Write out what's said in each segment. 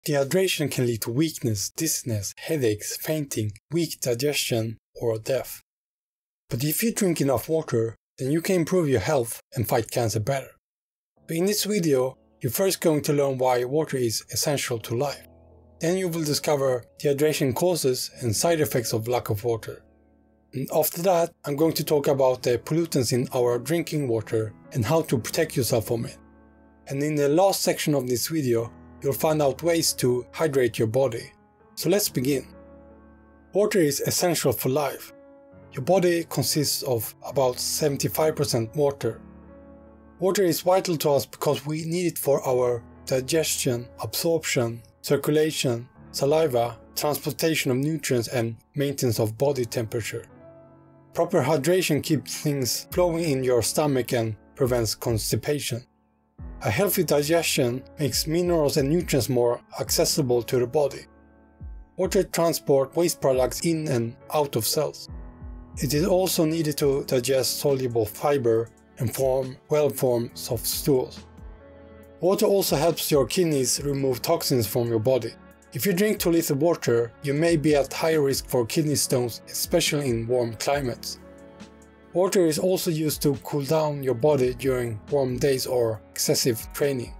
Dehydration can lead to weakness, dizziness, headaches, fainting, weak digestion, or death. But if you drink enough water, then you can improve your health and fight cancer better. So in this video, you're first going to learn why water is essential to life. Then you will discover dehydration causes and side effects of lack of water. And after that, I'm going to talk about the pollutants in our drinking water and how to protect yourself from it. And in the last section of this video, you'll find out ways to hydrate your body. So let's begin. Water is essential for life. Your body consists of about 75% water. Water is vital to us because we need it for our digestion, absorption, circulation, saliva, transportation of nutrients, and maintenance of body temperature. Proper hydration keeps things flowing in your stomach and prevents constipation. A healthy digestion makes minerals and nutrients more accessible to the body. Water transports waste products in and out of cells. It is also needed to digest soluble fiber and form well-formed soft stools. Water also helps your kidneys remove toxins from your body. If you drink too little water, you may be at high risk for kidney stones, especially in warm climates. Water is also used to cool down your body during warm days or excessive training.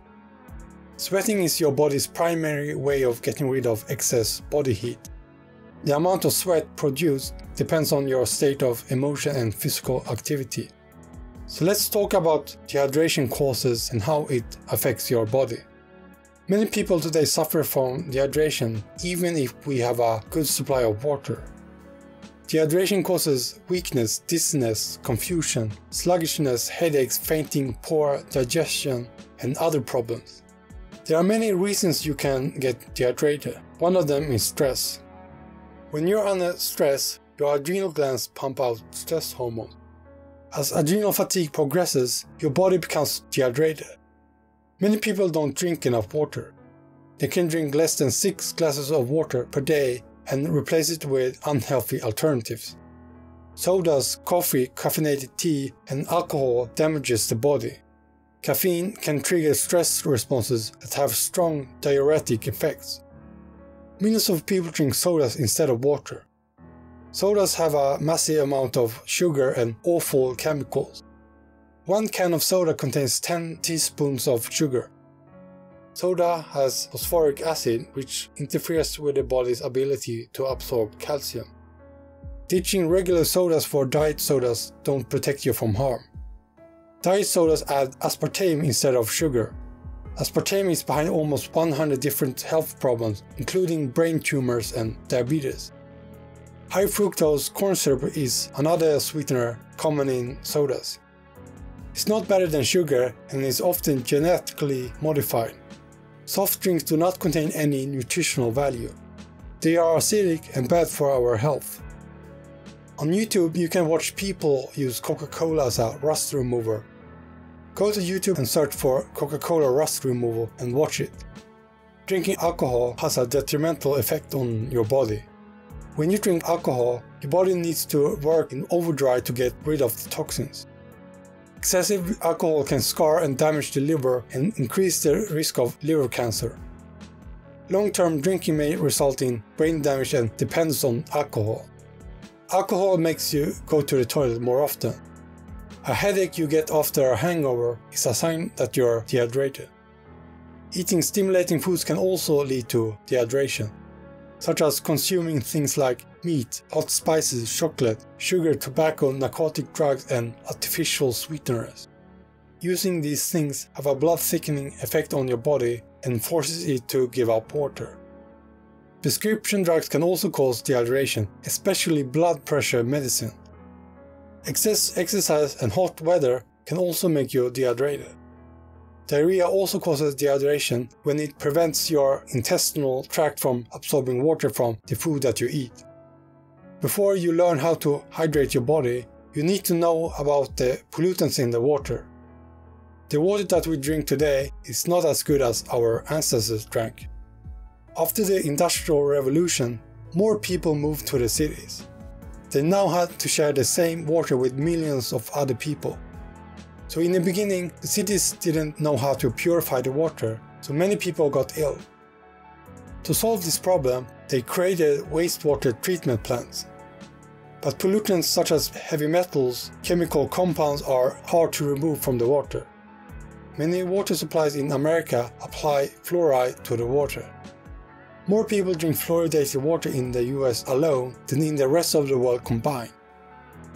Sweating is your body's primary way of getting rid of excess body heat. The amount of sweat produced depends on your state of emotion and physical activity. So let's talk about dehydration causes and how it affects your body. Many people today suffer from dehydration even if we have a good supply of water. Dehydration causes weakness, dizziness, confusion, sluggishness, headaches, fainting, poor digestion, and other problems. There are many reasons you can get dehydrated. One of them is stress. When you're under stress, your adrenal glands pump out stress hormones. As adrenal fatigue progresses, your body becomes dehydrated. Many people don't drink enough water. They can drink less than 6 glasses of water per day and replace it with unhealthy alternatives. Sodas, coffee, caffeinated tea, and alcohol damages the body. Caffeine can trigger stress responses that have strong diuretic effects. Millions of people drink sodas instead of water. Sodas have a massive amount of sugar and awful chemicals. 1 can of soda contains 10 teaspoons of sugar. Soda has phosphoric acid, which interferes with the body's ability to absorb calcium. Ditching regular sodas for diet sodas don't protect you from harm. Diet sodas add aspartame instead of sugar. Aspartame is behind almost 100 different health problems, including brain tumors and diabetes. High fructose corn syrup is another sweetener common in sodas. It's not better than sugar and is often genetically modified. Soft drinks do not contain any nutritional value. They are acidic and bad for our health. On YouTube, you can watch people use Coca-Cola as a rust remover. Go to YouTube and search for Coca-Cola rust removal and watch it. Drinking alcohol has a detrimental effect on your body. When you drink alcohol, your body needs to work in overdrive to get rid of the toxins. Excessive alcohol can scar and damage the liver and increase the risk of liver cancer. Long-term drinking may result in brain damage and dependence on alcohol. Alcohol makes you go to the toilet more often. A headache you get after a hangover is a sign that you're dehydrated. Eating stimulating foods can also lead to dehydration, such as consuming things like meat, hot spices, chocolate, sugar, tobacco, narcotic drugs, and artificial sweeteners. Using these things have a blood thickening effect on your body and forces it to give up water. Prescription drugs can also cause dehydration, especially blood pressure medicine. Excess exercise and hot weather can also make you dehydrated. Diarrhea also causes dehydration when it prevents your intestinal tract from absorbing water from the food that you eat. Before you learn how to hydrate your body, you need to know about the pollutants in the water. The water that we drink today is not as good as our ancestors drank. After the Industrial Revolution, more people moved to the cities. They now had to share the same water with millions of other people. So in the beginning, the cities didn't know how to purify the water, so many people got ill. To solve this problem, they created wastewater treatment plants. But pollutants such as heavy metals, chemical compounds are hard to remove from the water. Many water supplies in America apply fluoride to the water. More people drink fluoridated water in the US alone than in the rest of the world combined.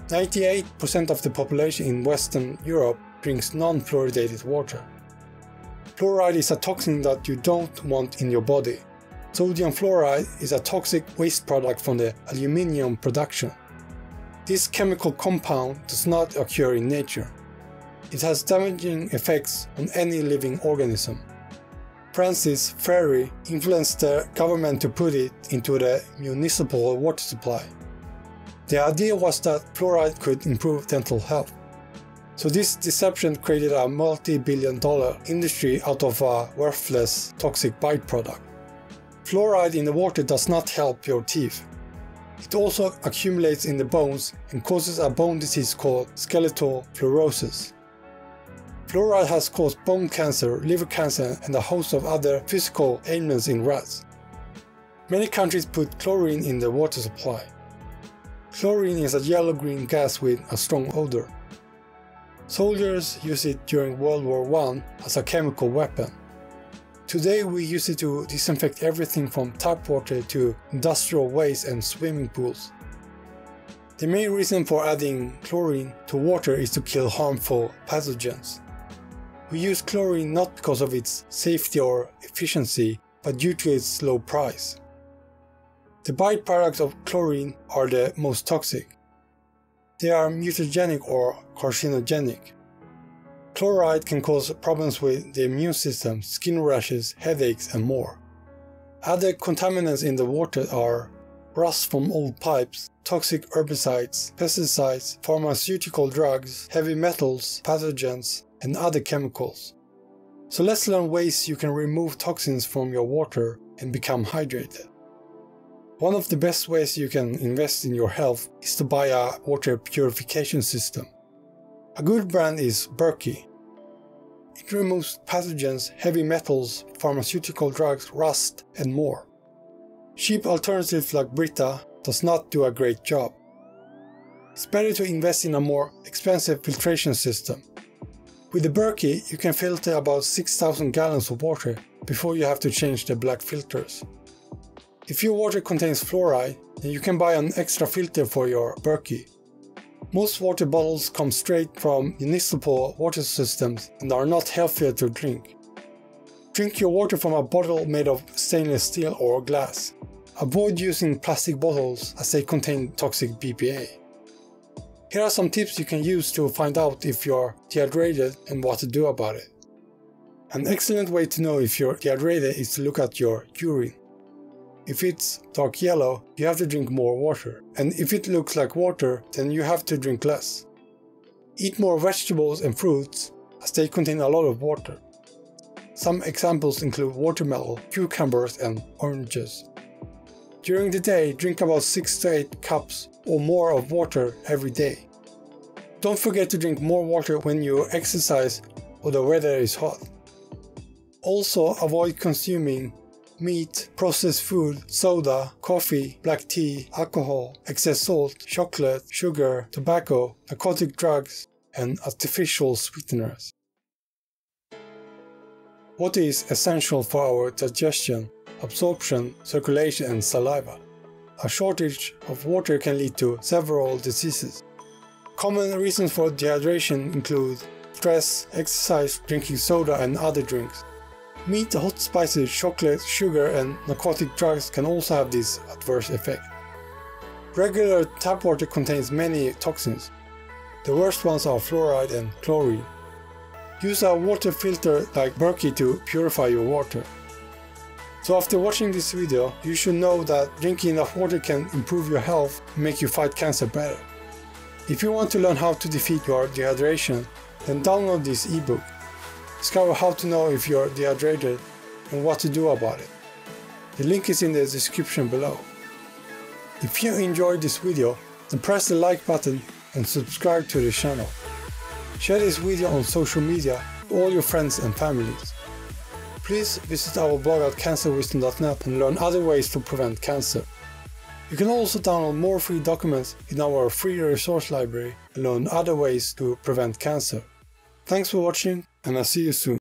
98% of the population in Western Europe drinks non-fluoridated water. Fluoride is a toxin that you don't want in your body. Sodium fluoride is a toxic waste product from the aluminium production. This chemical compound does not occur in nature. It has damaging effects on any living organism. Francis Frary influenced the government to put it into the municipal water supply. The idea was that fluoride could improve dental health. So this deception created a multi-billion-dollar industry out of a worthless toxic byproduct. Fluoride in the water does not help your teeth. It also accumulates in the bones and causes a bone disease called skeletal fluorosis. Fluoride has caused bone cancer, liver cancer, and a host of other physical ailments in rats. Many countries put chlorine in the water supply. Chlorine is a yellow-green gas with a strong odor. Soldiers used it during World War I as a chemical weapon. Today we use it to disinfect everything from tap water to industrial waste and swimming pools. The main reason for adding chlorine to water is to kill harmful pathogens. We use chlorine not because of its safety or efficiency, but due to its low price. The byproducts of chlorine are the most toxic. They are mutagenic or carcinogenic. Chloride can cause problems with the immune system, skin rashes, headaches, and more. Other contaminants in the water are rust from old pipes, toxic herbicides, pesticides, pharmaceutical drugs, heavy metals, pathogens, and other chemicals. So let's learn ways you can remove toxins from your water and become hydrated. One of the best ways you can invest in your health is to buy a water purification system. A good brand is Berkey. It removes pathogens, heavy metals, pharmaceutical drugs, rust, and more. Cheap alternatives like Brita does not do a great job. It's better to invest in a more expensive filtration system. With the Berkey, you can filter about 6,000 gallons of water before you have to change the black filters. If your water contains fluoride, then you can buy an extra filter for your Berkey. Most water bottles come straight from municipal water systems and are not healthier to drink. Drink your water from a bottle made of stainless steel or glass. Avoid using plastic bottles as they contain toxic BPA. Here are some tips you can use to find out if you're dehydrated and what to do about it. An excellent way to know if you're dehydrated is to look at your urine. If it's dark yellow, you have to drink more water, and if it looks like water, then you have to drink less. Eat more vegetables and fruits, as they contain a lot of water. Some examples include watermelon, cucumbers, and oranges. During the day, drink about 6 to 8 cups or more of water every day. Don't forget to drink more water when you exercise or the weather is hot. Also, avoid consuming meat, processed food, soda, coffee, black tea, alcohol, excess salt, chocolate, sugar, tobacco, narcotic drugs, and artificial sweeteners. Water is essential for our digestion, absorption, circulation, and saliva. A shortage of water can lead to several diseases. Common reasons for dehydration include stress, exercise, drinking soda, and other drinks. Meat, hot spices, chocolate, sugar, and narcotic drugs can also have this adverse effect. Regular tap water contains many toxins. The worst ones are fluoride and chlorine. Use a water filter like Berkey to purify your water. So after watching this video, you should know that drinking enough water can improve your health and make you fight cancer better. If you want to learn how to defeat your dehydration, then download this ebook. Discover how to know if you're dehydrated and what to do about it. The link is in the description below. If you enjoyed this video, then press the like button and subscribe to the channel. Share this video on social media with all your friends and families. Please visit our blog at cancerwisdom.net and learn other ways to prevent cancer. You can also download more free documents in our free resource library and learn other ways to prevent cancer. Thanks for watching, and I'll see you soon.